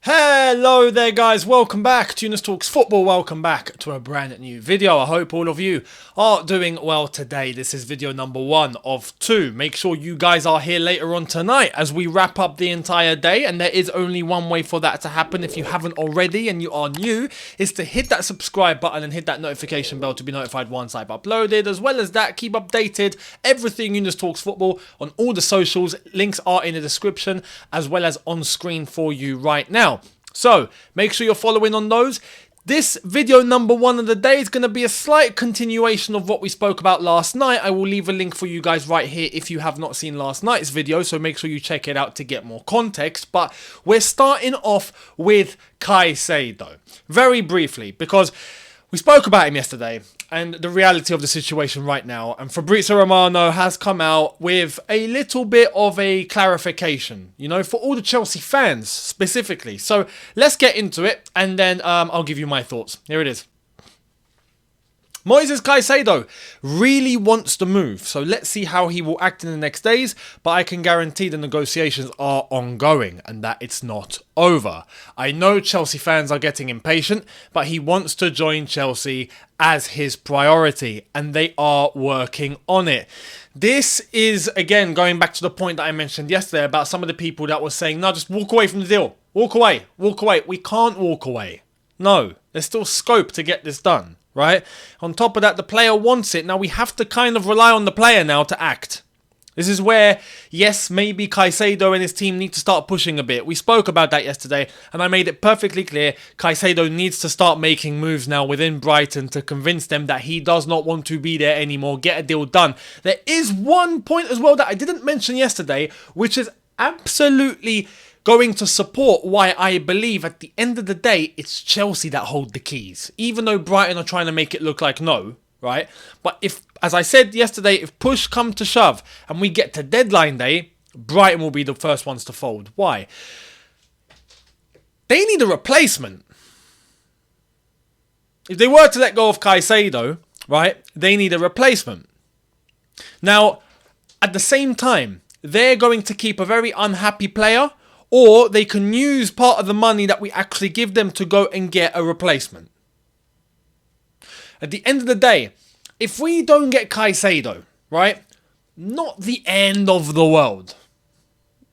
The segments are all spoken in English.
Hello there guys, welcome back to Younes Talks Football, welcome back to a brand new video. I hope all of you are doing well today. This is video number 1 of 2. Make sure you guys are here later on tonight as we wrap up the entire day, and there is only one way for that to happen if you haven't already and you are new, is to hit that subscribe button and hit that notification bell to be notified once I've uploaded. As well as that, keep updated everything Younes Talks Football on all the socials. Links are in the description as well as on screen for you right now. So, make sure you're following on those. This video number 1 of the day is going to be a slight continuation of what we spoke about last night. I will leave a link for you guys right here if you have not seen last night's video, so make sure you check it out to get more context. But we're starting off with Caicedo, very briefly, because we spoke about him yesterday and the reality of the situation right now, and Fabrizio Romano has come out with a little bit of a clarification, you know, for all the Chelsea fans specifically. So let's get into it and then I'll give you my thoughts. Here it is. Moises Caicedo really wants to move, so let's see how he will act in the next days, but I can guarantee the negotiations are ongoing and that it's not over. I know Chelsea fans are getting impatient, but he wants to join Chelsea as his priority and they are working on it. This is, again, going back to the point that I mentioned yesterday about some of the people that were saying, no, just walk away from the deal. Walk away. Walk away. We can't walk away. No, there's still scope to get this done. Right? On top of that, the player wants it. Now, we have to kind of rely on the player now to act. This is where, yes, maybe Caicedo and his team need to start pushing a bit. We spoke about that yesterday, and I made it perfectly clear. Caicedo needs to start making moves now within Brighton to convince them that he does not want to be there anymore. Get a deal done. There is one point as well that I didn't mention yesterday, which is absolutely going to support why I believe at the end of the day, it's Chelsea that hold the keys. Even though Brighton are trying to make it look like no, right? But if, as I said yesterday, if push comes to shove and we get to deadline day, Brighton will be the first ones to fold. Why? They need a replacement. If they were to let go of Caicedo, right, they need a replacement. Now, at the same time, they're going to keep a very unhappy player, or they can use part of the money that we actually give them to go and get a replacement. At the end of the day, if we don't get Caicedo, right, not the end of the world.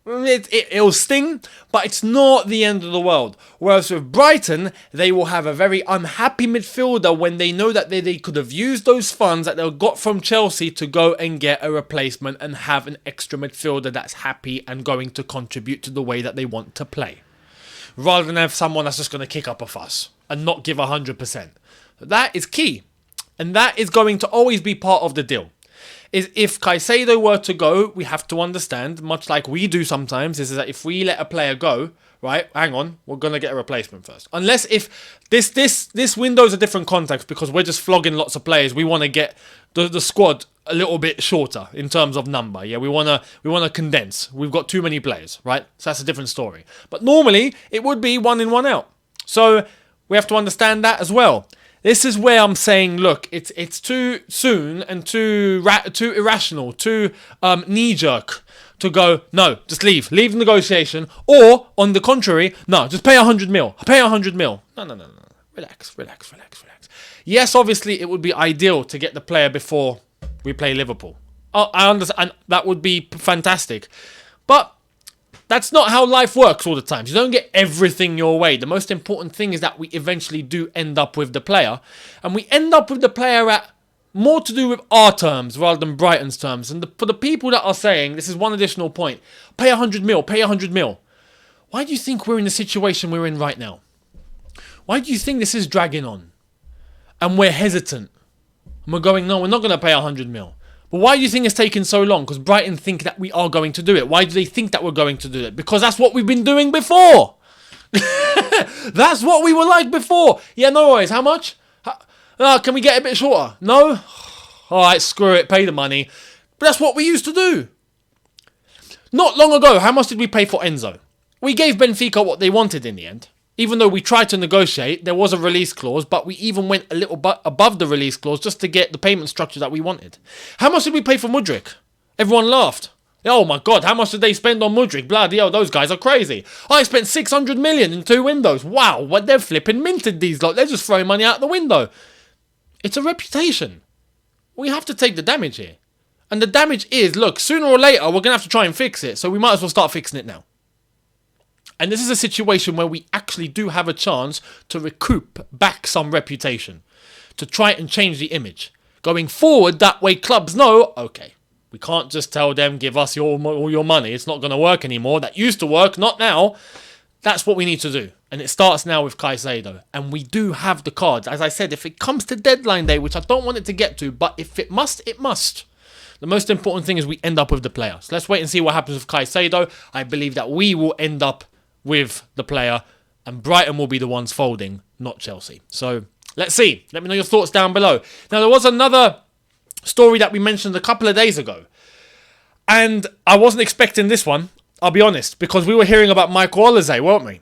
It'll sting, but it's not the end of the world. Whereas with Brighton, they will have a very unhappy midfielder when they know that they could have used those funds that they got from Chelsea to go and get a replacement and have an extra midfielder that's happy and going to contribute to the way that they want to play. Rather than have someone that's just going to kick up a fuss and not give 100%. That is key. And that is going to always be part of the deal. Is if Caicedo were to go, we have to understand, much like we do sometimes, is that if we let a player go, right, hang on, we're going to get a replacement first. Unless if this window is a different context because we're just flogging lots of players, we want to get the squad a little bit shorter in terms of number. Yeah, we want to condense. We've got too many players, right? So that's a different story. But normally, it would be 1 in, 1 out. So we have to understand that as well. This is where I'm saying, look, it's too soon and too irrational, too knee-jerk to go, no, just leave the negotiation. Or, on the contrary, no, just pay 100 mil. Pay 100 mil. No. Relax. Yes, obviously, it would be ideal to get the player before we play Liverpool. Oh, I understand. That would be fantastic. But that's not how life works all the time. You don't get everything your way. The most important thing is that we eventually do end up with the player. And we end up with the player at more to do with our terms rather than Brighton's terms. And for the people that are saying, this is one additional point, pay 100 mil, pay 100 mil. Why do you think we're in the situation we're in right now? Why do you think this is dragging on? And we're hesitant. And we're going, no, we're not going to pay 100 mil. But why do you think it's taking so long? Because Brighton think that we are going to do it. Why do they think that we're going to do it? Because that's what we've been doing before. That's what we were like before. Yeah, no worries. How much? Can we get a bit shorter? No? Alright, screw it. Pay the money. But that's what we used to do. Not long ago, how much did we pay for Enzo? We gave Benfica what they wanted in the end. Even though we tried to negotiate, there was a release clause, but we even went a little bit above the release clause just to get the payment structure that we wanted. How much did we pay for Mudryk? Everyone laughed. Oh my God, how much did they spend on Mudryk? Bloody hell, those guys are crazy. I spent 600 million in 2 windows. Wow, what they're flipping minted these lot. They're just throwing money out the window. It's a reputation. We have to take the damage here. And the damage is, look, sooner or later, we're going to have to try and fix it. So we might as well start fixing it now. And this is a situation where we actually do have a chance to recoup back some reputation. To try and change the image. Going forward, that way clubs know, okay, we can't just tell them, give us all your money. It's not going to work anymore. That used to work, not now. That's what we need to do. And it starts now with Caicedo. And we do have the cards. As I said, if it comes to deadline day, which I don't want it to get to, but if it must, it must. The most important thing is we end up with the player. So let's wait and see what happens with Caicedo. I believe that we will end up with the player. And Brighton will be the ones folding, not Chelsea. So let's see. Let me know your thoughts down below. Now, there was another story that we mentioned a couple of days ago. And I wasn't expecting this one, I'll be honest, because we were hearing about Michael Olise, weren't we?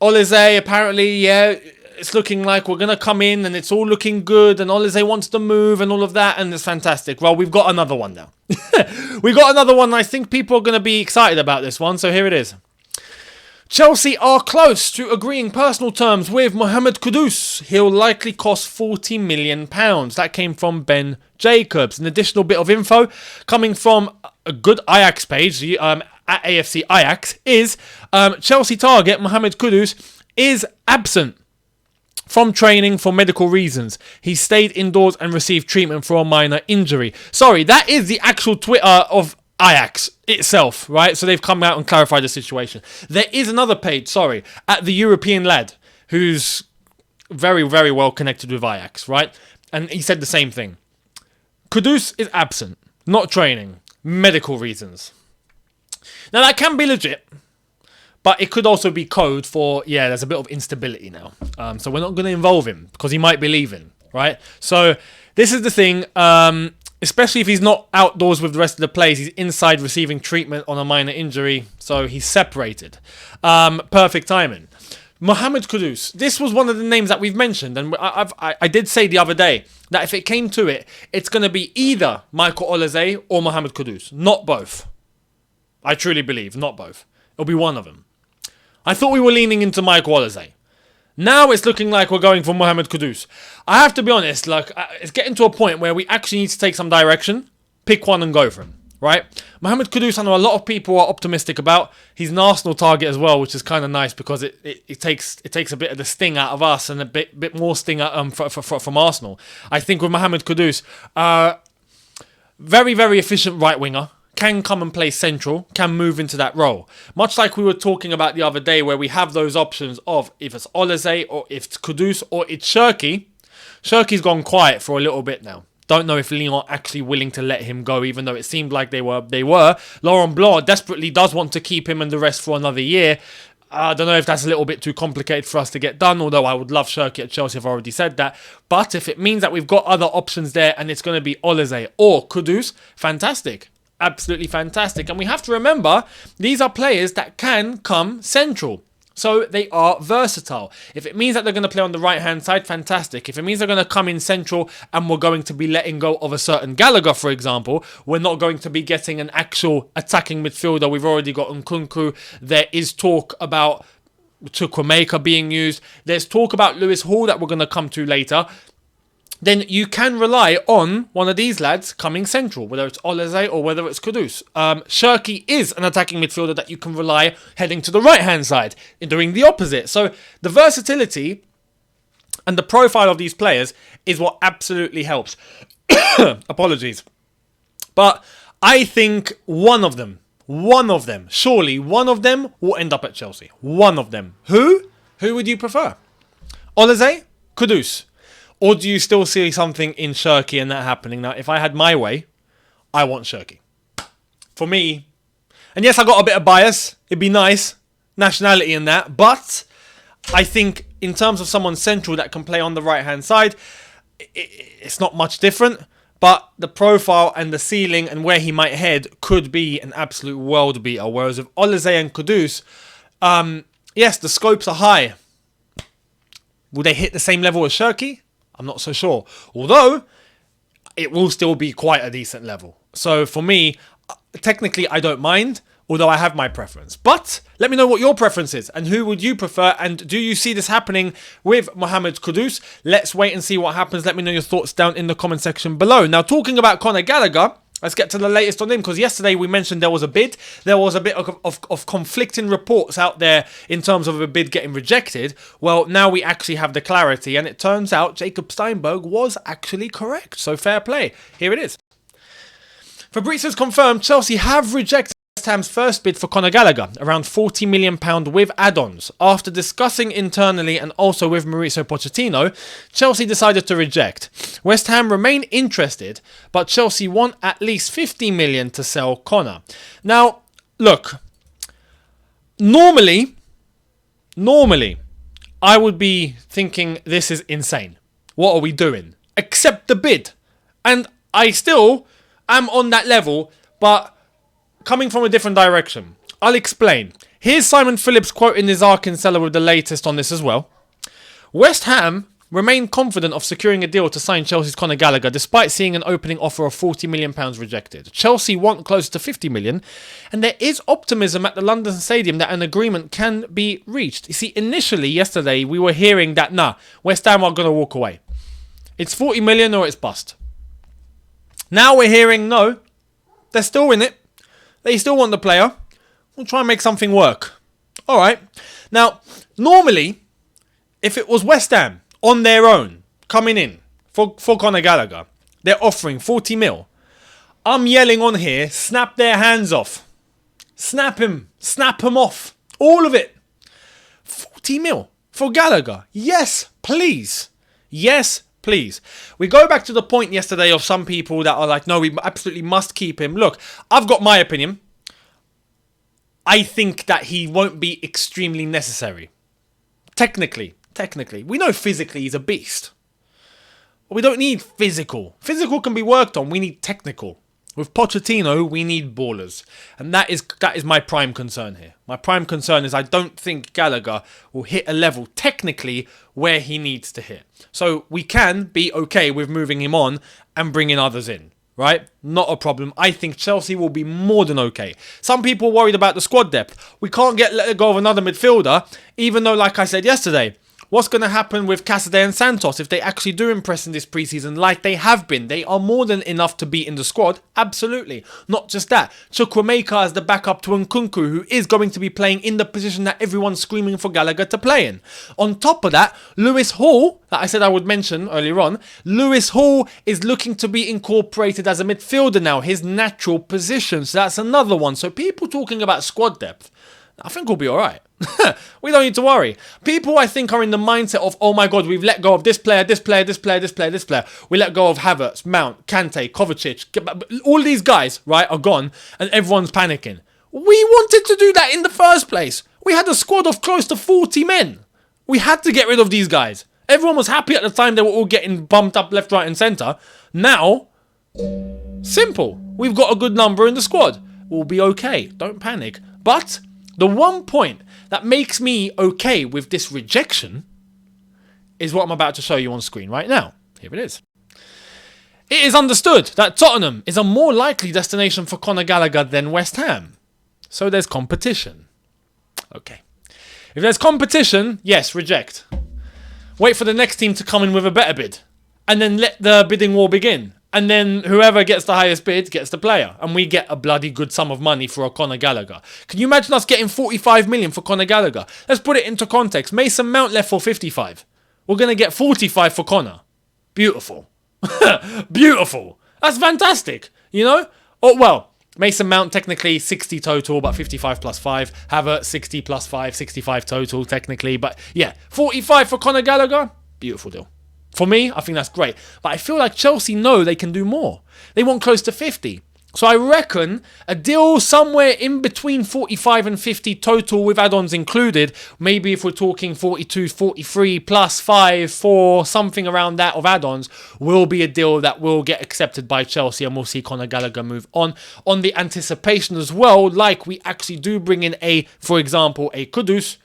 Olise, apparently, yeah, it's looking like we're going to come in and it's all looking good and Olise wants to move and all of that and it's fantastic. Well, we've got another one now. We got another one and I think people are going to be excited about this one, so here it is. Chelsea are close to agreeing personal terms with Mohammed Kudus. He'll likely cost £40 million. That came from Ben Jacobs. An additional bit of info coming from a good Ajax page at AFC Ajax is Chelsea target Mohammed Kudus is absent from training for medical reasons. He stayed indoors and received treatment for a minor injury. Sorry, that is the actual Twitter of Ajax itself, right? So they've come out and clarified the situation. There is another page, at the European lad, who's very, very well connected with Ajax, right? And he said the same thing. Kudus is absent, not training, medical reasons. Now that can be legit, but it could also be code for, there's a bit of instability now. So we're not going to involve him because he might be leaving, right? So this is the thing. Especially if he's not outdoors with the rest of the players, he's inside receiving treatment on a minor injury, so he's separated. Perfect timing. Mohammed Kudus. This was one of the names that we've mentioned, and I did say the other day that if it came to it, it's going to be either Michael Olise or Mohammed Kudus, not both. I truly believe, not both. It'll be one of them. I thought we were leaning into Michael Olise. Now it's looking like we're going for Mohammed Kudus. I have to be honest, it's getting to a point where we actually need to take some direction, pick one and go for him, right? Mohammed Kudus, I know a lot of people are optimistic about. He's an Arsenal target as well, which is kind of nice because it takes a bit of the sting out of us and a bit more sting from Arsenal. I think with Mohammed Kudus, very, very efficient right winger. Can come and play central, can move into that role. Much like we were talking about the other day where we have those options of if it's Olise or if it's Kudus or it's Cherki. Cherki's gone quiet for a little bit now. Don't know if Lyon are actually willing to let him go, even though it seemed like they were. Laurent Blanc desperately does want to keep him and the rest for another year. I don't know if that's a little bit too complicated for us to get done, although I would love Cherki at Chelsea, I've already said that. But if it means that we've got other options there and it's going to be Olise or Kudus, fantastic. Absolutely fantastic. And we have to remember, these are players that can come central. So they are versatile. If it means that they're going to play on the right-hand side, fantastic. If it means they're going to come in central and we're going to be letting go of a certain Gallagher, for example, we're not going to be getting an actual attacking midfielder. We've already got Nkunku. There is talk about Chukwuemeka being used. There's talk about Lewis Hall that we're going to come to later. Then you can rely on one of these lads coming central, whether it's Olise or whether it's Kudus. Cherki is an attacking midfielder that you can rely heading to the right-hand side in doing the opposite. So the versatility and the profile of these players is what absolutely helps. Apologies. But I think one of them, surely one of them will end up at Chelsea. One of them. Who? Who would you prefer? Olise? Kudus? Or do you still see something in Cherki and that happening? Now, if I had my way, I want Cherki. For me, and yes, I got a bit of bias. It'd be nice, nationality and that. But I think in terms of someone central that can play on the right-hand side, it's not much different. But the profile and the ceiling and where he might head could be an absolute world beater. Whereas with Olise and Kudus, yes, the scopes are high. Will they hit the same level as Cherki? I'm not so sure. Although, it will still be quite a decent level. So for me, technically, I don't mind, although I have my preference. But let me know what your preference is and who would you prefer, and do you see this happening with Mohammed Kudus? Let's wait and see what happens. Let me know your thoughts down in the comment section below. Now, talking about Conor Gallagher, let's get to the latest on him, because yesterday we mentioned there was a bid. There was a bit of conflicting reports out there in terms of a bid getting rejected. Well, now we actually have the clarity, and it turns out Jacob Steinberg was actually correct. So fair play. Here it is. Fabrizio's confirmed Chelsea have rejected West Ham's first bid for Conor Gallagher, around £40 million with add-ons. After discussing internally and also with Mauricio Pochettino, Chelsea decided to reject. West Ham remain interested, but Chelsea want at least £50 million to sell Conor. Now, look, normally, I would be thinking this is insane. What are we doing? Accept the bid. And I still am on that level, but coming from a different direction. I'll explain. Here's Simon Phillips quoting Nizar Kinsella with the latest on this as well. West Ham remain confident of securing a deal to sign Chelsea's Conor Gallagher despite seeing an opening offer of £40 million rejected. Chelsea want close to £50 million, and there is optimism at the London Stadium that an agreement can be reached. You see, initially yesterday we were hearing that West Ham are going to walk away. It's £40 million or it's bust. Now we're hearing no, they're still in it. They still want the player. We'll try and make something work. All right. Now, normally, if it was West Ham on their own coming in for Conor Gallagher, they're offering 40 mil. I'm yelling on here, snap their hands off. Snap him off. All of it. 40 mil for Gallagher. Yes, please. Yes, please. We go back to the point yesterday of some people that are like, no, we absolutely must keep him. Look, I've got my opinion. I think that he won't be extremely necessary. Technically. We know physically he's a beast. But we don't need physical. Physical can be worked on. We need technical. With Pochettino, we need ballers. And that is my prime concern here. My prime concern is I don't think Gallagher will hit a level technically where he needs to hit. So we can be okay with moving him on and bringing others in. Right? Not a problem. I think Chelsea will be more than okay. Some people are worried about the squad depth. We can't let go of another midfielder, even though, like I said yesterday, what's going to happen with Casadei and Santos if they actually do impress in this preseason like they have been? They are more than enough to be in the squad. Absolutely. Not just that. Chukwuemeka is the backup to Nkunku, who is going to be playing in the position that everyone's screaming for Gallagher to play in. On top of that, Lewis Hall, that I said I would mention earlier on, Lewis Hall is looking to be incorporated as a midfielder now, his natural position. So that's another one. So people talking about squad depth, I think we'll be all right. We don't need to worry. People, I think, are in the mindset of, oh my God, we've let go of this player. We let go of Havertz, Mount, Kante, Kovacic. All these guys, right, are gone and everyone's panicking. We wanted to do that in the first place. We had a squad of close to 40 men. We had to get rid of these guys. Everyone was happy at the time they were all getting bumped up left, right and centre. Now, simple. We've got a good number in the squad. We'll be okay. Don't panic. But the one point that makes me okay with this rejection is what I'm about to show you on screen right now. Here it is. It is understood that Tottenham is a more likely destination for Conor Gallagher than West Ham. So there's competition. Okay. If there's competition, yes, reject. Wait for the next team to come in with a better bid. And then let the bidding war begin. And then whoever gets the highest bid gets the player. And we get a bloody good sum of money for a Conor Gallagher. Can you imagine us getting 45 million for Conor Gallagher? Let's put it into context. Mason Mount left for 55. We're going to get 45 for Conor. Beautiful. Beautiful. That's fantastic. You know? Oh, well, Mason Mount technically 60 total, but 55 plus 5. Havertz 60 plus 5, 65 total technically. But yeah, 45 for Conor Gallagher. Beautiful deal. For me, I think that's great. But I feel like Chelsea know they can do more. They want close to 50. So I reckon a deal somewhere in between 45 and 50 total with add-ons included. Maybe if we're talking 42, 43 plus 5, 4, something around that of add-ons, will be a deal that will get accepted by Chelsea and we'll see Conor Gallagher move on. On the anticipation as well, like we actually do bring in for example, a Kudus,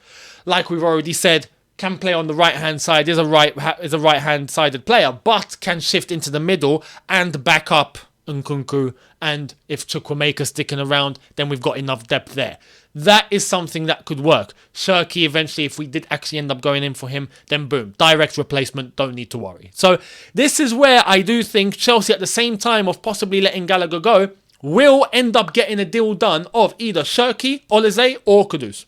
like we've already said, can play on the right-hand side, is a right-hand-sided player, but can shift into the middle and back up Nkunku, and if Chukwuemeka's sticking around, then we've got enough depth there. That is something that could work. Shirky, eventually, if we did actually end up going in for him, then boom, direct replacement, don't need to worry. So this is where I do think Chelsea, at the same time of possibly letting Gallagher go, will end up getting a deal done of either Shirky, Olise, or Kudus.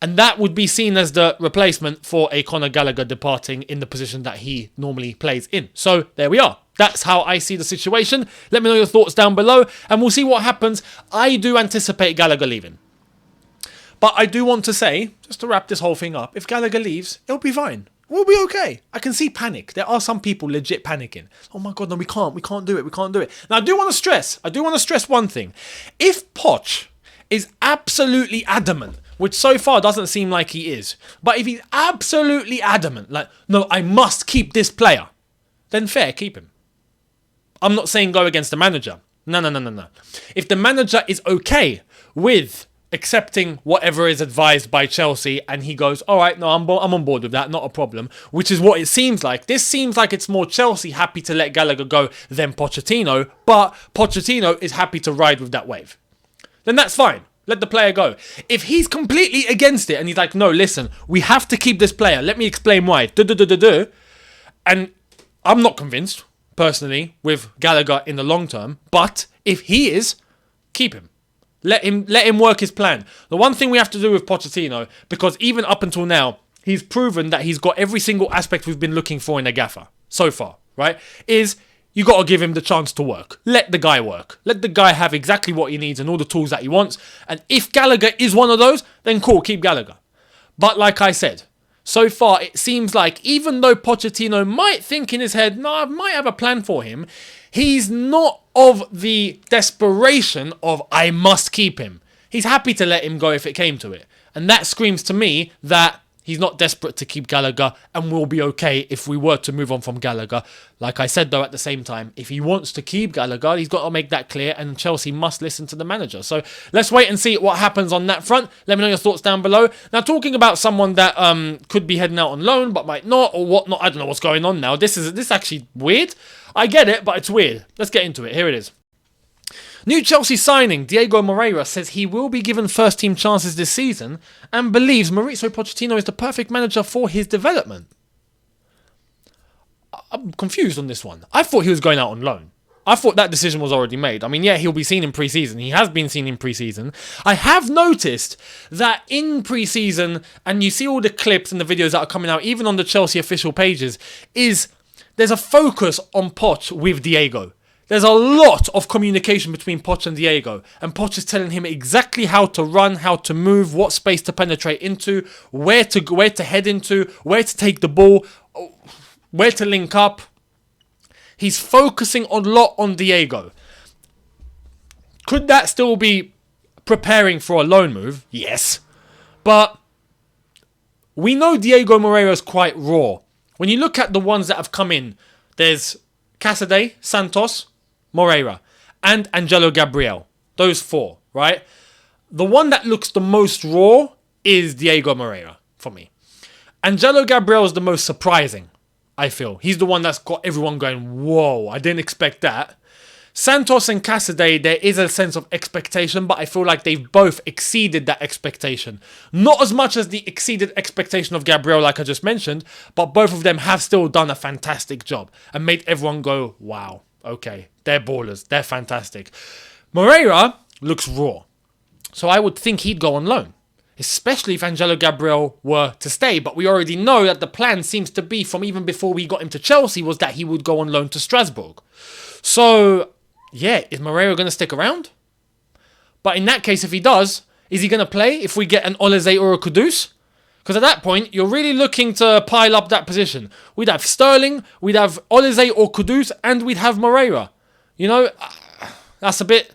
And that would be seen as the replacement for a Conor Gallagher departing in the position that he normally plays in. So there we are. That's how I see the situation. Let me know your thoughts down below and we'll see what happens. I do anticipate Gallagher leaving. But I do want to say, just to wrap this whole thing up, if Gallagher leaves, it'll be fine. We'll be okay. I can see panic. There are some people legit panicking. Oh my God, no, we can't do it. Now I do want to stress one thing. If Poch is absolutely adamant, which so far doesn't seem like he is, but if he's absolutely adamant, like, no, I must keep this player, then fair, keep him. I'm not saying go against the manager. No. If the manager is okay with accepting whatever is advised by Chelsea and he goes, all right, no, I'm on board with that, not a problem, which is what it seems like. This seems like it's more Chelsea happy to let Gallagher go than Pochettino, but Pochettino is happy to ride with that wave. Then that's fine. Let the player go. If he's completely against it and he's like, no, listen, we have to keep this player. Let me explain why. And I'm not convinced, personally, with Gallagher in the long term. But if he is, keep him. Let him work his plan. The one thing we have to do with Pochettino, because even up until now, he's proven that he's got every single aspect we've been looking for in a gaffer so far, right? Is you got to give him the chance to work. Let the guy work. Let the guy have exactly what he needs and all the tools that he wants. And if Gallagher is one of those, then cool, keep Gallagher. But like I said, so far it seems like even though Pochettino might think in his head, no, I might have a plan for him, he's not of the desperation of I must keep him. He's happy to let him go if it came to it. And that screams to me that he's not desperate to keep Gallagher and will be okay if we were to move on from Gallagher. Like I said, though, at the same time, if he wants to keep Gallagher, he's got to make that clear and Chelsea must listen to the manager. So let's wait and see what happens on that front. Let me know your thoughts down below. Now, talking about someone that could be heading out on loan but might not or whatnot, I don't know what's going on now. This is actually weird. I get it, but it's weird. Let's get into it. Here it is. New Chelsea signing, Diego Moreira, says he will be given first-team chances this season and believes Mauricio Pochettino is the perfect manager for his development. I'm confused on this one. I thought he was going out on loan. I thought that decision was already made. I mean, yeah, he'll be seen in pre-season. He has been seen in pre-season. I have noticed that in pre-season, and you see all the clips and the videos that are coming out, even on the Chelsea official pages, there's a focus on Poch with Diego. There's a lot of communication between Poch and Diego. And Poch is telling him exactly how to run, how to move, what space to penetrate into, where to head into, where to take the ball, where to link up. He's focusing a lot on Diego. Could that still be preparing for a loan move? Yes. But we know Diego Moreira is quite raw. When you look at the ones that have come in, there's Casadei, Santos, Moreira, and Angelo Gabriel. Those four, right? The one that looks the most raw is Diego Moreira for me. Angelo Gabriel is the most surprising, I feel. He's the one that's got everyone going, whoa, I didn't expect that. Santos and Casadei, there is a sense of expectation, but I feel like they've both exceeded that expectation. Not as much as the exceeded expectation of Gabriel, like I just mentioned, but both of them have still done a fantastic job and made everyone go, wow, okay, they're ballers, they're fantastic. Moreira looks raw, so I would think he'd go on loan, especially if Angelo Gabriel were to stay, but we already know that the plan seems to be, from even before we got him to Chelsea, was that he would go on loan to Strasbourg. So yeah, is Moreira going to stick around? But in that case, if he does, is he going to play if we get an Olise or a Kudus? Because at that point, you're really looking to pile up that position. We'd have Sterling, we'd have Olise or Kudus, and we'd have Moreira. You know, that's a bit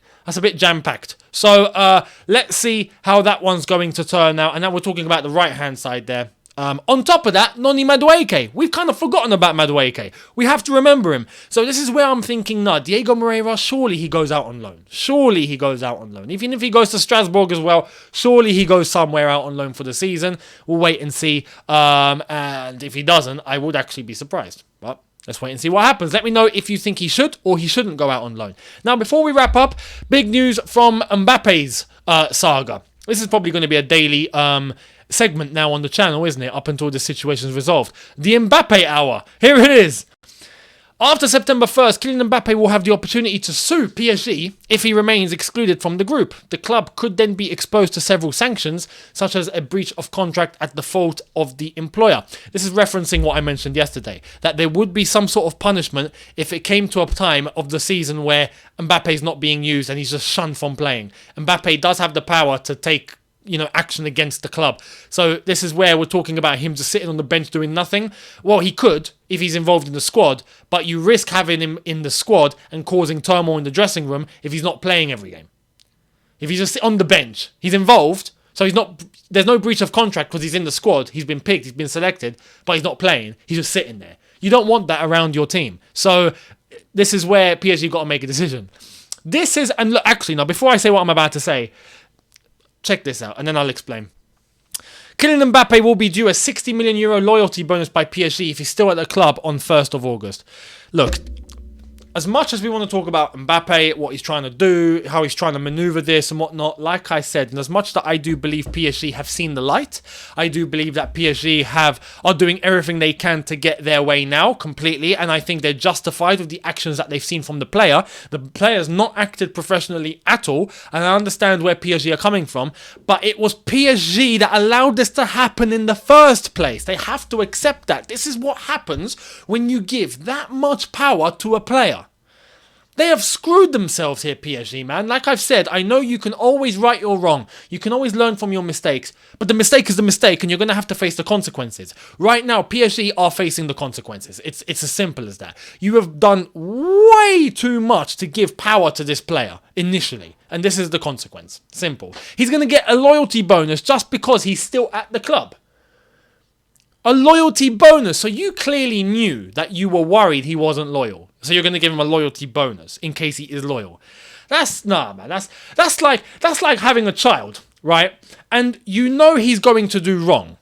jam-packed. So let's see how that one's going to turn out. And now we're talking about the right-hand side there. On top of that, Noni Madueke. We've kind of forgotten about Madueke. We have to remember him. So this is where I'm thinking, nah, Diego Moreira, surely he goes out on loan. Surely he goes out on loan. Even if he goes to Strasbourg as well, surely he goes somewhere out on loan for the season. We'll wait and see. And if he doesn't, I would actually be surprised. But Let's wait and see what happens. Let me know if you think he should or he shouldn't go out on loan. Now, before we wrap up, big news from Mbappe's saga. This is probably going to be a daily segment now on the channel, isn't it? Up until this situation is resolved. The Mbappe hour. Here it is. After September 1st, Kylian Mbappe will have the opportunity to sue PSG if he remains excluded from the group. The club could then be exposed to several sanctions, such as a breach of contract at the fault of the employer. This is referencing what I mentioned yesterday, that there would be some sort of punishment if it came to a time of the season where Mbappe is not being used and he's just shunned from playing. Mbappe does have the power to take action against the club. So this is where we're talking about him just sitting on the bench doing nothing. Well, he could if he's involved in the squad, but you risk having him in the squad and causing turmoil in the dressing room if he's not playing every game. If he's just on the bench, he's involved, so there's no breach of contract because he's in the squad, he's been picked, he's been selected, but he's not playing, he's just sitting there. You don't want that around your team. So this is where PSG got to make a decision. And look, actually, now, before I say what I'm about to say, check this out, and then I'll explain. Kylian Mbappe will be due a €60 million loyalty bonus by PSG if he's still at the club on 1st of August. Look, as much as we want to talk about Mbappe, what he's trying to do, how he's trying to maneuver this and whatnot, like I said, and as much that I do believe PSG have seen the light, I do believe that PSG are doing everything they can to get their way now completely, and I think they're justified with the actions that they've seen from the player. The player's not acted professionally at all, and I understand where PSG are coming from, but it was PSG that allowed this to happen in the first place. They have to accept that. This is what happens when you give that much power to a player. They have screwed themselves here, PSG, man. Like I've said, I know you can always right your wrong. You can always learn from your mistakes. But the mistake is the mistake, and you're going to have to face the consequences. Right now, PSG are facing the consequences. It's as simple as that. You have done way too much to give power to this player initially. And this is the consequence. Simple. He's going to get a loyalty bonus just because he's still at the club. A loyalty bonus. So you clearly knew that you were worried he wasn't loyal. So you're going to give him a loyalty bonus in case he is loyal. That's like having a child, right? And you know he's going to do wrong.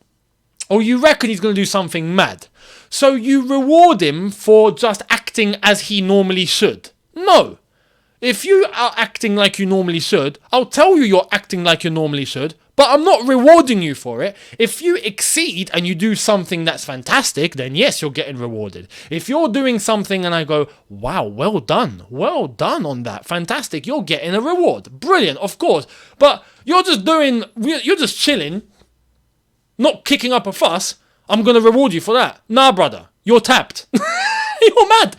Or you reckon he's going to do something mad. So you reward him for just acting as he normally should. No. If you are acting like you normally should, I'll tell you you're acting like you normally should, but I'm not rewarding you for it. If you exceed and you do something that's fantastic, then yes, you're getting rewarded. If you're doing something and I go, wow, well done on that, fantastic, you're getting a reward. Brilliant, of course. But you're just chilling, not kicking up a fuss. I'm going to reward you for that. Nah, brother, you're tapped. You're mad.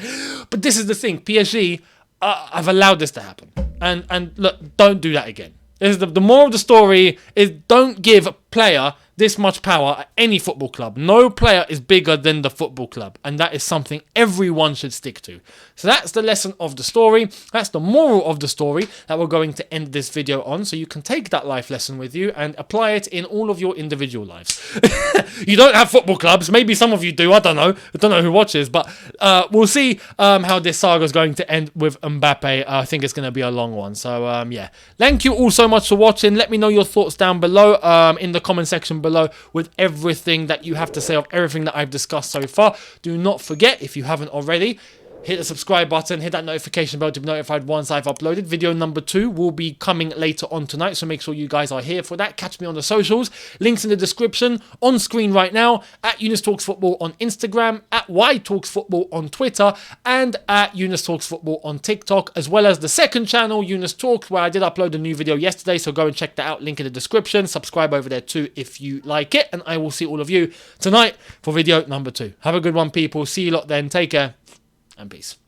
But this is the thing, PSG, I've allowed this to happen. And look, don't do that again. The moral of the story is don't give a player this much power at any football club. No player is bigger than the football club. And that is something everyone should stick to. So that's the lesson of the story. That's the moral of the story that we're going to end this video on. So you can take that life lesson with you and apply it in all of your individual lives. You don't have football clubs. Maybe some of you do. I don't know. I don't know who watches. But we'll see how this saga is going to end with Mbappe. I think it's going to be a long one. So yeah. Thank you all so much for watching. Let me know your thoughts down below in the comment section below with everything that you have to say of everything that I've discussed so far. Do not forget, if you haven't already, hit the subscribe button, hit that notification bell to be notified once I've uploaded. Video number 2 will be coming later on tonight, so make sure you guys are here for that. Catch me on the socials. Links in the description, on screen right now, at Younes Talks Football on Instagram, at Y Talks Football on Twitter, and at Younes Talks Football on TikTok, as well as the second channel, Younes Talks, where I did upload a new video yesterday, so go and check that out. Link in the description. Subscribe over there too if you like it, and I will see all of you tonight for video number 2. Have a good one, people. See you lot then. Take care. And peace.